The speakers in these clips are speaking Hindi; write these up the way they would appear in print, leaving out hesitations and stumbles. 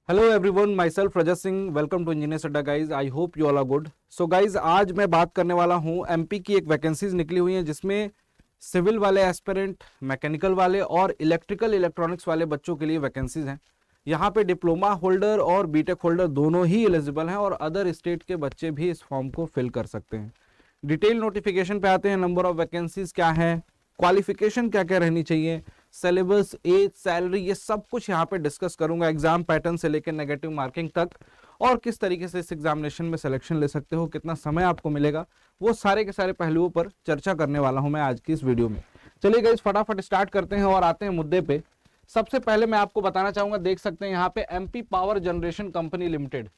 Hello everyone, myself Rajat Singh. Welcome to engineers Adda guys. I hope you all are good. So guys, आज मैं बात करने वाला हूं एमपी की एक वैकेंसीज निकली हुई हैं जिसमें सिविल वाले एस्पिरेंट, मैकेनिकल वाले और इलेक्ट्रिकल इलेक्ट्रॉनिक्स वाले बच्चों के लिए वैकेंसीज हैं। यहाँ पे डिप्लोमा होल्डर और बीटेक होल्डर दोनों ही एलिजिबल हैं और अदर स्टेट के बच्चे भी इस फॉर्म को फिल कर सकते हैं। डिटेल नोटिफिकेशन पे आते हैं। नंबर ऑफ वैकेंसीज क्या है, क्वालिफिकेशन क्या क्या रहनी चाहिए, सिलेबस, एज, सैलरी, ये सब कुछ यहाँ पे डिस्कस करूंगा। एग्जाम पैटर्न से लेकर नेगेटिव मार्किंग तक और किस तरीके से इस एग्जामिनेशन में सिलेक्शन ले सकते हो, कितना समय आपको मिलेगा, वो सारे के सारे पहलुओं पर चर्चा करने वाला हूं मैं आज की इस वीडियो में। चलिए गाइस, फटाफट स्टार्ट करते हैं और आते हैं मुद्दे पे। सबसे पहले मैं आपको बताना चाहूंगा, देख सकते हैं यहाँ पे MP power generation company limited,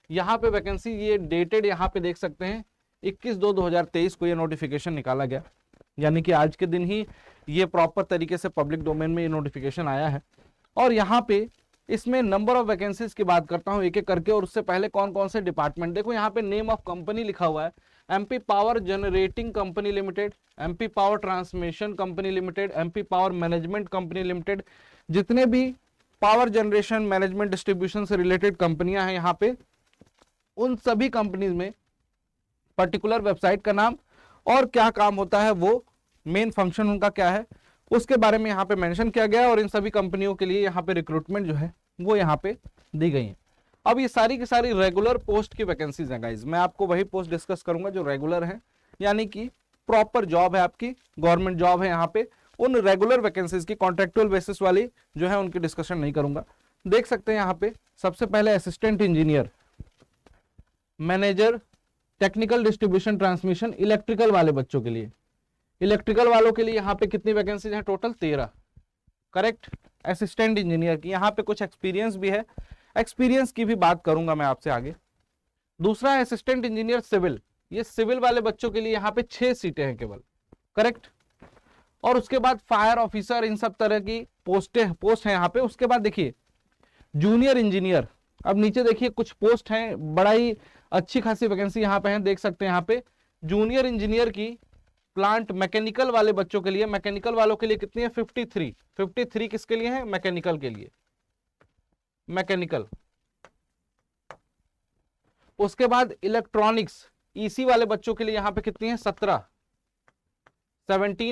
यहाँ पे वैकेंसी ये डेटेड यहाँ पे देख सकते हैं 21/2/2023 को ये नोटिफिकेशन निकाला गया, यानी कि आज के दिन ही ये प्रॉपर तरीके से पब्लिक डोमेन में ये नोटिफिकेशन आया है। और यहाँ पे इसमें नंबर ऑफ वैकेंसीज की बात करता हूँ एक एक करके, और उससे पहले कौन कौन से डिपार्टमेंट, देखो यहाँ पे नेम ऑफ कंपनी लिखा हुआ है, MP power generating company limited, MP power transmission company limited, MP power management company limited. जितने भी पावर जनरेशन, मैनेजमेंट, डिस्ट्रीब्यूशन से रिलेटेड कंपनियां हैं यहाँ पे, उन सभी कंपनीज में पर्टिकुलर वेबसाइट का नाम और क्या काम होता है, वो मेन फंक्शन उनका क्या है, उसके बारे में यहाँ पे मेंशन किया गया है। और इन सभी कंपनियों के लिए यहाँ पे रिक्रूटमेंट जो है वो यहाँ पे दी गई है। अब ये सारी की सारी रेगुलर पोस्ट की वैकेंसीज हैं गाइज। मैं आपको वही पोस्ट डिस्कस करूंगा जो रेगुलर है, यानी कि प्रॉपर जॉब है, आपकी गवर्नमेंट जॉब है। यहाँ पे उन रेगुलर वैकेंसीज की कॉन्ट्रेक्चुअल बेसिस वाली जो है उनकी डिस्कशन नहीं करूंगा। देख सकते हैं यहाँ पे सबसे पहले assistant engineer, manager, technical distribution transmission, electrical वाले बच्चों के लिए। इलेक्ट्रिकल वालों के लिए यहाँ पे कितनी वैकेंसीज हैं? टोटल 13। करेक्ट। असिस्टेंट इंजीनियर की यहाँ पे कुछ एक्सपीरियंस भी है, एक्सपीरियंस की भी बात करूंगा मैं आपसे आगे। दूसरा है असिस्टेंट इंजीनियर सिविल, ये सिविल वाले बच्चों के लिए यहाँ पे 6 सीटें हैं केवल। करेक्ट। और उसके बाद फायर ऑफिसर, इन सब तरह की पोस्ट है यहाँ पे। उसके बाद देखिए जूनियर इंजीनियर, अब नीचे देखिए कुछ पोस्ट हैं, बड़ा ही अच्छी खासी वैकेंसी यहाँ पे है, देख सकते हैं यहाँ पे जूनियर इंजीनियर की प्लांट मैकेनिकल वाले बच्चों के लिए। मैकेनिकल वालों के लिए कितनी है? 53 किसके लिए है? मैकेनिकल के लिए, मैकेनिकल। उसके बाद इलेक्ट्रॉनिक्स, ईसी वाले बच्चों के लिए यहाँ पे कितनी है? 17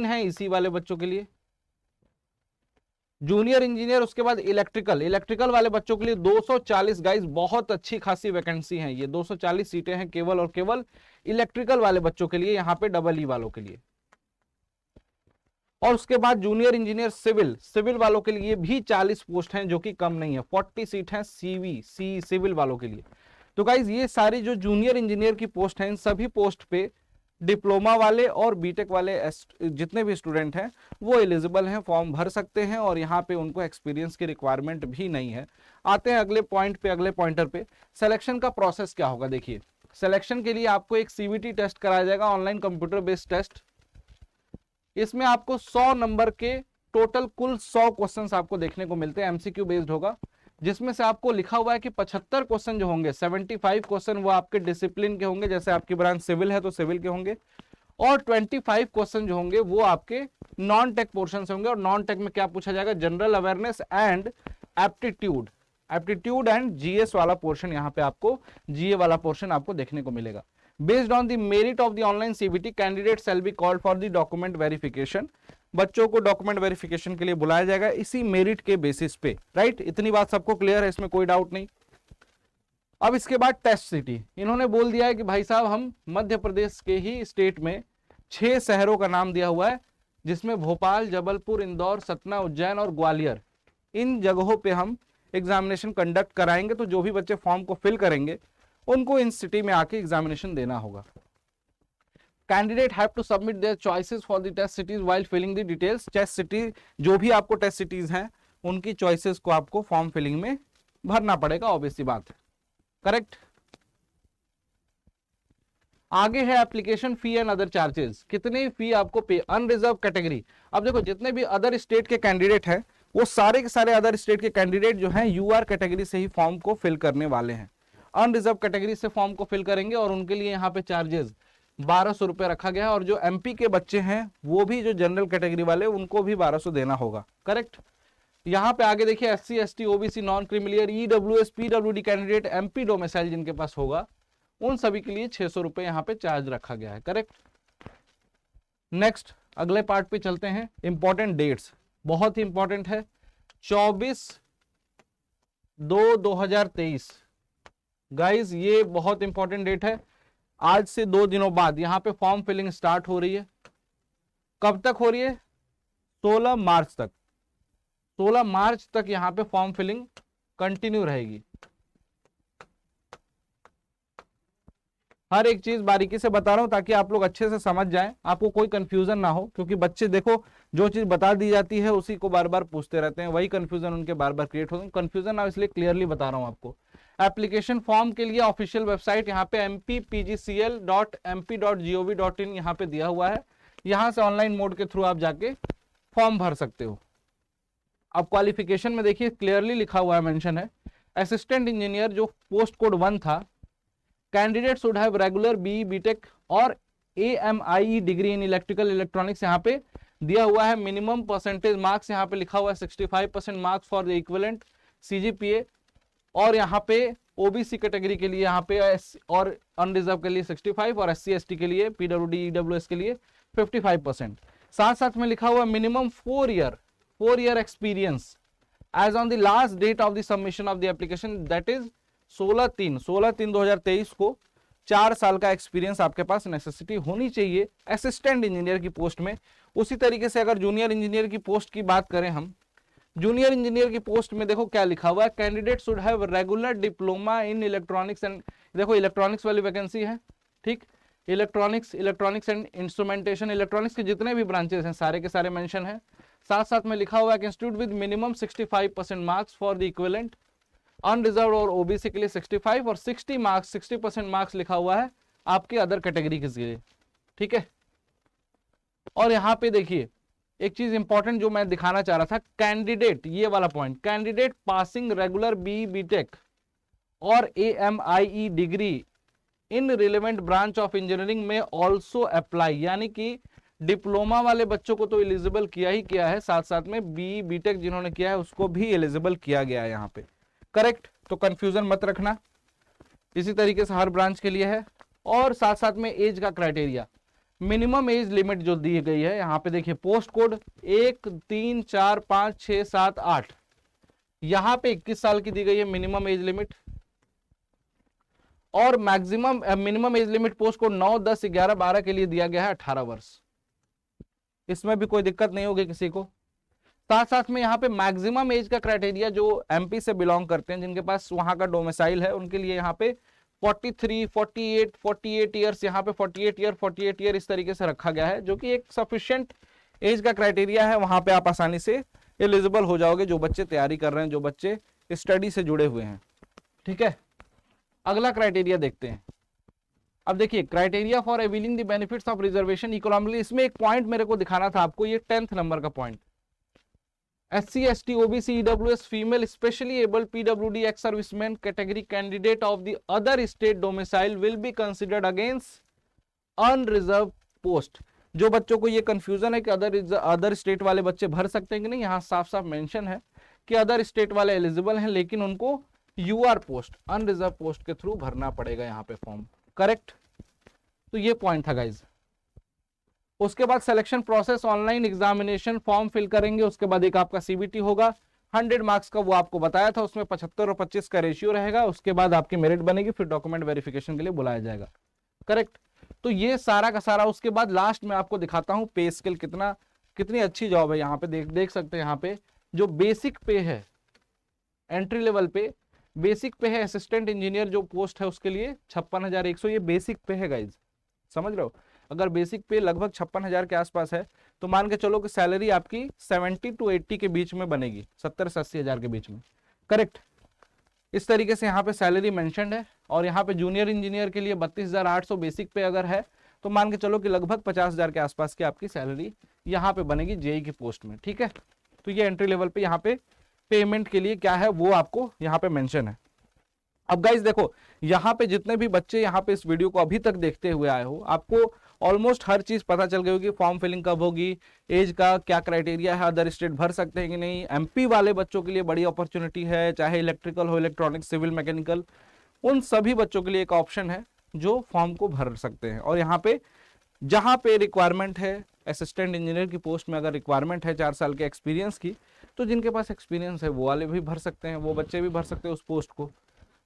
है ईसी वाले बच्चों के लिए, जूनियर इंजीनियर। उसके बाद इलेक्ट्रिकल वाले बच्चों के लिए 240 गाइस, बहुत अच्छी खासी वैकेंसी है ये। 240 सीटें हैं केवल और केवल इलेक्ट्रिकल वाले बच्चों के लिए, यहाँ पे डबल ई वालों के लिए। और उसके बाद जूनियर इंजीनियर सिविल वालों के लिए भी 40 पोस्ट हैं, जो कि कम नहीं है। 40 सीट हैं सिविल वालों के लिए। तो गाइज ये सारी जो जूनियर इंजीनियर की पोस्ट हैं, इन सभी पोस्ट पे डिप्लोमा वाले और बीटेक वाले जितने भी स्टूडेंट हैं वो एलिजिबल हैं, फॉर्म भर सकते हैं। और यहाँ पे उनको एक्सपीरियंस की रिक्वायरमेंट भी नहीं है। आते हैं अगले पॉइंट पे, अगले पॉइंटर पे। सिलेक्शन का प्रोसेस क्या होगा? देखिए, सिलेक्शन के लिए आपको एक सीवीटी टेस्ट कराया जाएगा, ऑनलाइन कंप्यूटर बेस्ड टेस्ट। इसमें आपको 100 नंबर के टोटल कुल 100 क्वेश्चंस आपको देखने को मिलते हैं, एमसीक्यू बेस्ड होगा, जिसमें से आपको लिखा हुआ है कि 75 क्वेश्चन जो होंगे, 75 क्वेश्चन वो आपके डिसिप्लिन के होंगे, जैसे आपकी ब्रांच सिविल है तो सिविल के होंगे। और 25 क्वेश्चन जो होंगे वो आपके नॉन टेक पोर्शन से होंगे। और नॉन टेक में क्या पूछा जाएगा? General awareness and aptitude and GS वाला पोर्शन, यहाँ पे आपको जीए वाला पोर्शन आपको देखने को मिलेगा। Based on the merit of the online CBT, candidate shall be called for the document verification. बच्चों को डॉक्यूमेंट वेरिफिकेशन के लिए बुलाया जाएगा इसी मेरिट के बेसिस पे। राइट, इतनी बात सबको क्लियर है, इसमें कोई डाउट नहीं। अब इसके बाद टेस्ट सिटी, इन्होंने बोल दिया है कि भाई साहब हम मध्य प्रदेश के ही स्टेट में 6 शहरों का नाम दिया हुआ है, जिसमें भोपाल, जबलपुर, इंदौर, सतना, उज्जैन और ग्वालियर, इन जगहों पे हम एग्जामिनेशन कंडक्ट कराएंगे। तो जो भी बच्चे फॉर्म को फिल करेंगे उनको इन सिटी में आके एग्जामिनेशन देना होगा। Candidate have to submit their choices for the test cities while filling the details. Test city जो भी आपको टेस्ट सिटीज हैं उनकी चॉइसेस को आपको फॉर्म फिलिंग में भरना पड़ेगा, ऑब्वियसली बात है। करेक्ट। आगे है application fee and other charges, कितनी फी आपको पे। अनरिजर्व कैटेगरी, अब देखो जितने भी अदर स्टेट के कैंडिडेट हैं वो सारे के सारे अदर स्टेट के कैंडिडेट जो हैं यूआर कैटेगरी से ही फॉर्म को फिल करने वाले हैं। अनरिजर्व कैटेगरी से फॉर्म को फिल करेंगे और उनके लिए यहाँ पे चार्जेस 1200 रुपए रखा गया है। और जो एमपी के बच्चे हैं वो भी, जो जनरल कैटेगरी वाले, उनको भी 1200 देना होगा। करेक्ट। यहाँ पे आगे देखिए SC ST OBC non creamy layer EWS PWD candidate MP domicile जिनके पास होगा उन सभी के लिए 600 रुपए यहाँ पे चार्ज रखा गया है। करेक्ट। नेक्स्ट अगले पार्ट पे चलते हैं। इंपॉर्टेंट डेट्स बहुत ही इंपॉर्टेंट है। 24/2/2023 गाइज ये बहुत इंपॉर्टेंट डेट है। आज से 2 दिनों बाद यहाँ पे फॉर्म फिलिंग स्टार्ट हो रही है। कब तक हो रही है? 16 मार्च तक। 16 मार्च तक यहाँ पे फॉर्म फिलिंग कंटिन्यू रहेगी। हर एक चीज बारीकी से बता रहा हूं ताकि आप लोग अच्छे से समझ जाएं, आपको कोई कंफ्यूजन ना हो, क्योंकि बच्चे देखो जो चीज बता दी जाती है उसी को बार बार पूछते रहते हैं, वही कंफ्यूजन उनके बार बार क्रिएट होते हैं। कंफ्यूजन ना, इसलिए क्लियरली बता रहा हूं आपको। एप्लीकेशन फॉर्म के लिए ऑफिशियल वेबसाइट यहाँ पे mpPGCL.mp.gov.in यहाँ पे दिया हुआ है। यहाँ से ऑनलाइन मोड के थ्रू आप जाके फॉर्म भर सकते हो। अब क्वालिफिकेशन में देखिए क्लियरली लिखा हुआ है, मेंशन है असिस्टेंट इंजीनियर जो पोस्ट कोड 1 था। Candidate should have regular BE BTech और AMIE degree in electrical electronics यहाँ पे दिया हुआ है। मिनिमम परसेंटेज मार्क्स यहाँ पे लिखा हुआ है 65% marks for the equivalent CGPA। और यहाँ पे OBC कैटेगरी के लिए यहाँ पे और अनरिजर्व के लिए 65 और SC ST के लिए PWD EWS के लिए 55%। साथ साथ में लिखा हुआ minimum 4 year experience as on the last date of the submission of the application, that is 16/3/2023 को 4 साल का एक्सपीरियंस आपके पास नेसेसिटी होनी चाहिए असिस्टेंट इंजीनियर की पोस्ट में। उसी तरीके से अगर जूनियर इंजीनियर की पोस्ट की बात करें हम, जूनियर इंजीनियर की पोस्ट में देखो क्या लिखा हुआ है, candidate should have regular diploma in electronics and, देखो इलेक्ट्रॉनिक्स वाली वैकेंसी है, ठीक। इलेक्ट्रॉनिक्स एंड इंस्ट्रूमेंटेशन, इलेक्ट्रॉनिक्स के जितने भी ब्रांचेस हैं सारे के सारे मेंशन है। साथ साथ में लिखा हुआ है institute with minimum 65% marks for the equivalent, unreserved और OBC के लिए 65 और 60% मार्क्स लिखा हुआ है आपके अदर कैटेगरी के लिए, ठीक है। और यहाँ पे देखिए एक चीज इंपॉर्टेंट जो मैं दिखाना चाह रहा था, कैंडिडेट, ये वाला point, candidate passing regular BE BTech और AMIE degree in relevant branch of engineering में ऑल्सो अप्लाई, यानी कि डिप्लोमा वाले बच्चों को तो एलिजिबल किया ही किया है, साथ साथ में BE BTech जिन्होंने किया है उसको भी एलिजिबल किया गया है यहाँ पे। करेक्ट। तो कंफ्यूजन मत रखना, इसी तरीके से हर ब्रांच के लिए है। और साथ साथ में एज का क्राइटेरिया, मिनिमम एज लिमिट जो दी गई है यहाँ पे देखिए, पोस्ट कोड 1 3 4 5 6 7 8, यहाँ पे 21 साल की दी गई है मिनिमम एज लिमिट। और maximum minimum age limit post code 9 10 11 12 के लिए दिया गया है 18 वर्ष। इसमें भी कोई दिक्कत नहीं होगी किसी को। साथ साथ में यहाँ पे मैक्सिमम एज का क्राइटेरिया जो MP से बिलोंग करते हैं, जिनके पास वहां का डोमिसाइल है, उनके लिए यहाँ पे 43 48 ईयर्स, यहाँ पे 48 ईयर इस तरीके से रखा गया है, जो कि एक सफिशिएंट एज का क्राइटेरिया है। वहां पे आप आसानी से एलिजिबल हो जाओगे, जो बच्चे तैयारी कर रहे हैं, जो बच्चे स्टडी से जुड़े हुए हैं, ठीक है। अगला क्राइटेरिया देखते हैं। अब देखिए criteria for availing the benefits of reservation economically, इसमें एक पॉइंट मेरे को दिखाना था आपको, ये 10th नंबर का point, SC ST OBC EWS female specially able PWD ex serviceman category candidate of the other state domicile will be considered against unreserved post. जो बच्चों को ये कंफ्यूजन है कि अदर स्टेट वाले बच्चे भर सकते हैं कि नहीं, यहाँ साफ साफ मेंशन है कि अदर स्टेट वाले एलिजिबल हैं, लेकिन उनको UR पोस्ट, अनरिजर्व पोस्ट के थ्रू भरना पड़ेगा यहाँ पे फॉर्म। करेक्ट। तो ये पॉइंट था गाइज। उसके बाद selection process, online examination, form fill करेंगे, उसके बाद एक आपका CBT होगा 100 मार्क्स का, वो आपको बताया था, उसमें 75 और 25 का रेशियो रहेगा। उसके बाद आपकी मेरिट बनेगी, फिर डॉक्यूमेंट वेरिफिकेशन के लिए बुलाया जाएगा। करेक्ट। तो ये सारा का सारा। उसके बाद लास्ट में आपको दिखाता हूं पे स्केल कितनी अच्छी जॉब है। यहाँ पे देख सकते हैं, यहाँ पे जो बेसिक पे है, एंट्री लेवल पे बेसिक पे है, असिस्टेंट इंजीनियर जो पोस्ट है उसके लिए 56,100, ये बेसिक पे है गाइज, समझ रहे हो। अगर बेसिक पे लगभग 56,000 के आसपास है तो मान के चलो कि सैलरी आपकी 70 to 80 के बीच में बनेगी, 70 से 80 हजार के बीच में। करेक्ट। इस तरीके से यहाँ पे सैलरी मेंशन्ड है। और यहाँ पे जूनियर इंजीनियर के लिए 32,800 बेसिक पे अगर है तो मान के चलो कि लगभग 50,000 के आसपास की आपकी सैलरी यहाँ पे बनेगी JEE की पोस्ट में, ठीक है। तो ये एंट्री लेवल पे यहाँ पे पेमेंट के लिए क्या है वो आपको यहाँ पे मेंशन है। अब गाइज देखो, यहाँ पे जितने भी बच्चे यहाँ पे इस वीडियो को अभी तक देखते हुए आए हो, आपको ऑलमोस्ट हर चीज़ पता चल गई होगी, फॉर्म फिलिंग कब होगी, एज का क्या क्राइटेरिया है, अदर स्टेट भर सकते हैं कि नहीं। एमपी वाले बच्चों के लिए बड़ी अपॉर्चुनिटी है, चाहे इलेक्ट्रिकल हो, इलेक्ट्रॉनिक्स, सिविल, मैकेनिकल, उन सभी बच्चों के लिए एक ऑप्शन है जो फॉर्म को भर सकते हैं। और यहाँ पे जहाँ पे रिक्वायरमेंट है असिस्टेंट इंजीनियर की पोस्ट में, अगर रिक्वायरमेंट है 4 साल के एक्सपीरियंस की, तो जिनके पास एक्सपीरियंस है वो वाले भी भर सकते हैं, वो बच्चे भी भर सकते हैं उस पोस्ट को।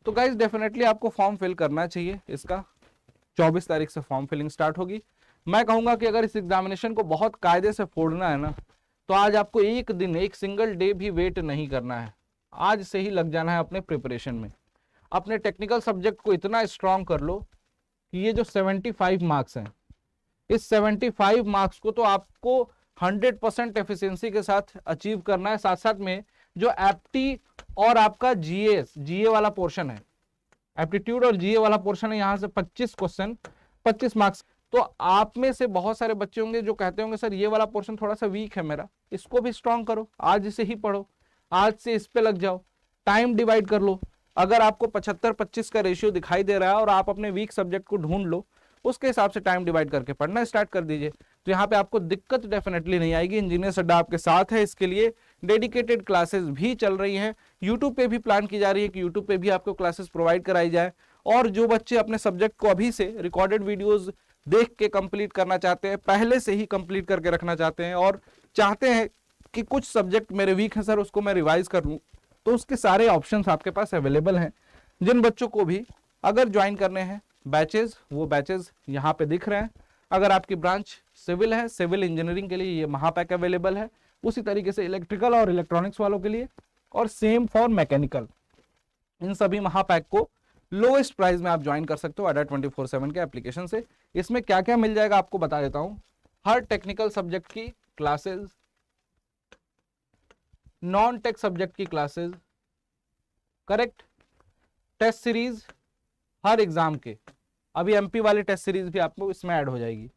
तो गाइज डेफिनेटली आपको फॉर्म फिल करना चाहिए। इसका 24 तारीख से फॉर्म फिलिंग स्टार्ट होगी। मैं कहूँगा कि अगर इस एग्जामिनेशन को बहुत कायदे से फोड़ना है ना, तो आज आपको एक दिन, एक सिंगल डे भी वेट नहीं करना है, आज से ही लग जाना है अपने प्रिपरेशन में। अपने टेक्निकल सब्जेक्ट को इतना स्ट्रांग कर लो कि ये जो 75 मार्क्स हैं, इस 75 मार्क्स को तो आपको 100% एफिशिएंसी के साथ अचीव करना है। साथ साथ में जो एप्टी और आपका जीए वाला पोर्शन है, एप्टीट्यूड और जीए वाला पोर्शन है, यहाँ से 25 क्वेश्चन, 25 मार्क्स। तो आप में से बहुत सारे बच्चे होंगे जो कहते होंगे सर ये वाला पोर्शन थोड़ा सा वीक है मेरा, इसको भी स्ट्रांग करो, आज से ही पढ़ो, आज से इस पे लग जाओ, टाइम डिवाइड कर लो। अगर आपको 75-25 का रेशियो दिखाई दे रहा है और आप अपने वीक सब्जेक्ट को ढूंढ लो, उसके हिसाब से टाइम डिवाइड करके पढ़ना स्टार्ट कर दीजिए, तो यहाँ पे आपको दिक्कत डेफिनेटली नहीं आएगी। इंजीनियर्स अड्डा आपके साथ है, इसके लिए डेडिकेटेड क्लासेस भी चल रही हैं, यूट्यूब पे भी प्लान की जा रही है कि यूट्यूब पे भी आपको क्लासेस प्रोवाइड कराई जाए। और जो बच्चे अपने सब्जेक्ट को अभी से रिकॉर्डेड वीडियोस देख के कंप्लीट करना चाहते हैं, पहले से ही कंप्लीट करके रखना चाहते हैं और चाहते हैं कि कुछ सब्जेक्ट मेरे वीक हैं सर, उसको मैं रिवाइज कर लूँ, तो उसके सारे ऑप्शंस आपके पास अवेलेबल हैं। जिन बच्चों को भी अगर ज्वाइन करने हैं बैचेज, वो बैचेज यहाँ पे दिख रहे हैं। अगर आपकी ब्रांच सिविल है, सिविल इंजीनियरिंग के लिए ये महापैक अवेलेबल है, उसी तरीके से इलेक्ट्रिकल और इलेक्ट्रॉनिक्स वालों के लिए, और सेम फॉर मैकेनिकल। इन सभी महापैक को लोएस्ट प्राइस में आप ज्वाइन कर सकते हो अड्डा 24/7 के एप्लीकेशन से। इसमें क्या क्या मिल जाएगा आपको बता देता हूं। हर टेक्निकल सब्जेक्ट की क्लासेस, नॉन टेक सब्जेक्ट की क्लासेस, करेक्ट, टेस्ट सीरीज हर एग्जाम के, अभी एमपी वाली टेस्ट सीरीज भी आपको इसमें ऐड हो जाएगी,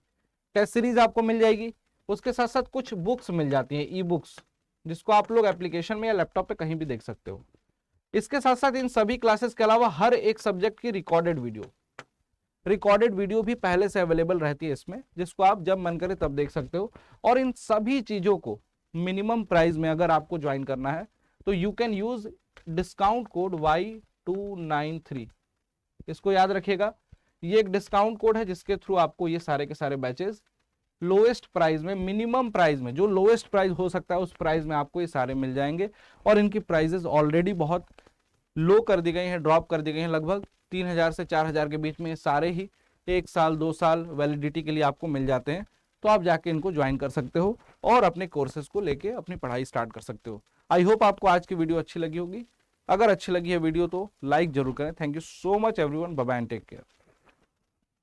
टेस्ट सीरीज आपको मिल जाएगी। उसके साथ साथ कुछ बुक्स मिल जाती हैं, ई बुक्स, जिसको आप लोग एप्लीकेशन में या लैपटॉप पे कहीं भी देख सकते हो। इसके साथ साथ इन सभी क्लासेस के अलावा हर एक सब्जेक्ट की रिकॉर्डेड वीडियो भी पहले से अवेलेबल रहती है इसमें, जिसको आप जब मन करे तब देख सकते हो। और इन सभी चीजों को मिनिमम प्राइस में अगर आपको ज्वाइन करना है तो you can use discount code Y293, इसको याद रखिएगा। ये एक डिस्काउंट कोड है जिसके थ्रू आपको ये सारे के सारे बैचेस लोएस्ट प्राइस में, मिनिमम प्राइस में, जो लोएस्ट प्राइस हो सकता है उस प्राइस में आपको ये सारे मिल जाएंगे। और इनकी प्राइजेस ऑलरेडी बहुत लो कर दी गई हैं, ड्रॉप कर दी गई हैं, लगभग 3000 से 4000 के बीच में ये सारे ही 1 साल 2 साल वैलिडिटी के लिए आपको मिल जाते हैं। तो आप जाके इनको ज्वाइन कर सकते हो और अपने कोर्सेज को लेके अपनी पढ़ाई स्टार्ट कर सकते हो। आई होप आपको आज की वीडियो अच्छी लगी होगी। अगर अच्छी लगी है वीडियो तो लाइक जरूर करें। Thank you so much everyone, bye bye and take care.